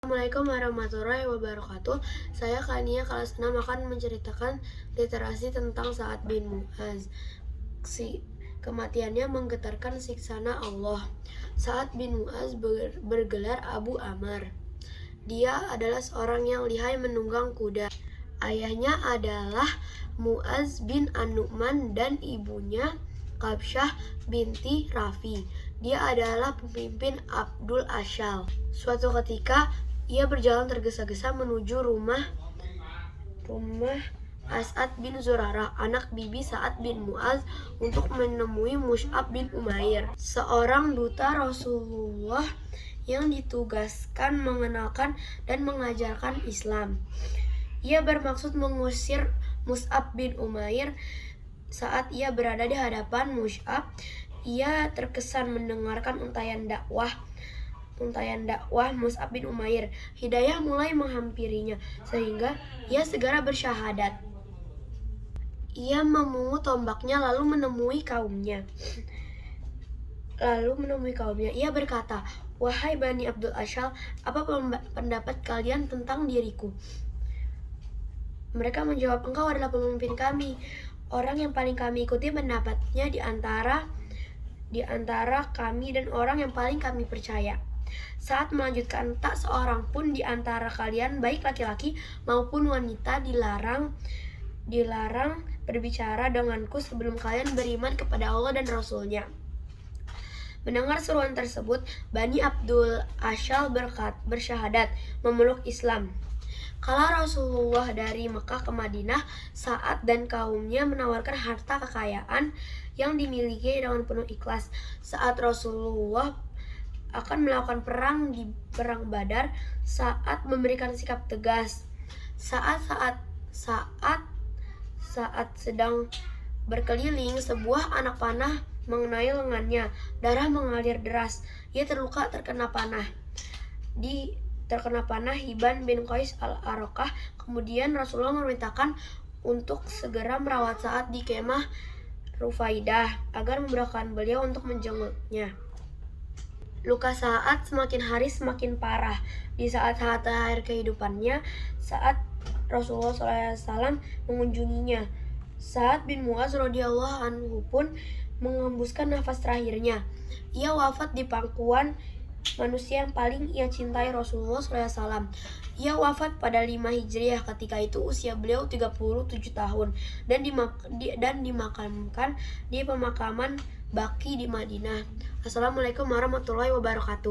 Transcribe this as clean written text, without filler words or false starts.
Assalamualaikum warahmatullahi wabarakatuh. Saya Kania kelas 6 akan menceritakan literasi tentang Sa'ad bin Mu'adz. Kematiannya menggetarkan siksana Allah. Sa'ad bin Mu'adz bergelar Abu Amr. Dia adalah seorang yang lihai menunggang kuda. Ayahnya adalah Mu'adz bin An-Nu'man dan ibunya Qabsyah binti Rafi. Dia adalah pemimpin Abdul Ashal. Suatu ketika ia berjalan tergesa-gesa menuju rumah As'ad bin Zurarah, anak bibi Sa'ad bin Mu'adz, untuk menemui Mus'ab bin Umair, seorang duta Rasulullah yang ditugaskan mengenalkan dan mengajarkan Islam. Ia bermaksud mengusir Mus'ab bin Umair. Saat ia berada di hadapan Mus'ab, ia terkesan mendengarkan untayan dakwah Mus'ab bin Umair. Hidayah mulai menghampirinya sehingga ia segera bersyahadat. Ia memungut tombaknya lalu menemui kaumnya. Ia berkata, "Wahai Bani Abdul Ashal, apa pendapat kalian tentang diriku?" Mereka menjawab, "Engkau adalah pemimpin kami, orang yang paling kami ikuti pendapatnya di antara kami dan orang yang paling kami percaya." Saat melanjutkan, "Tak seorang pun di antara kalian, baik laki-laki maupun wanita, dilarang berbicara denganku sebelum kalian beriman kepada Allah dan Rasul-Nya." Mendengar seruan tersebut, Bani Abdul Ashal bersyahadat memeluk Islam. Kala Rasulullah dari Mekah ke Madinah, Sa'ad dan kaumnya menawarkan harta kekayaan yang dimiliki dengan penuh ikhlas. Saat Rasulullah akan melakukan perang di Perang Badar, Sa'ad memberikan sikap tegas. Saat sedang berkeliling, sebuah anak panah mengenai lengannya. Darah mengalir deras. Ia terkena panah Hibban bin Qais al-Arokah. Kemudian Rasulullah memerintahkan untuk segera merawat Sa'ad di kemah Rufaidah agar memberitahukan beliau untuk menjenguknya. Luka Sa'ad semakin hari semakin parah. Di saat-saat akhir kehidupannya, saat Rasulullah SAW mengunjunginya, Sa'ad bin Mu'adz radhiyallahu anhu pun mengembuskan nafas terakhirnya. Ia wafat di pangkuan manusia yang paling ia cintai, Rasulullah SAW. Ia wafat pada 5 Hijriah. Ketika itu usia beliau 37 tahun dan dimakamkan di pemakaman Baqi di Madinah. Assalamualaikum warahmatullahi wabarakatuh.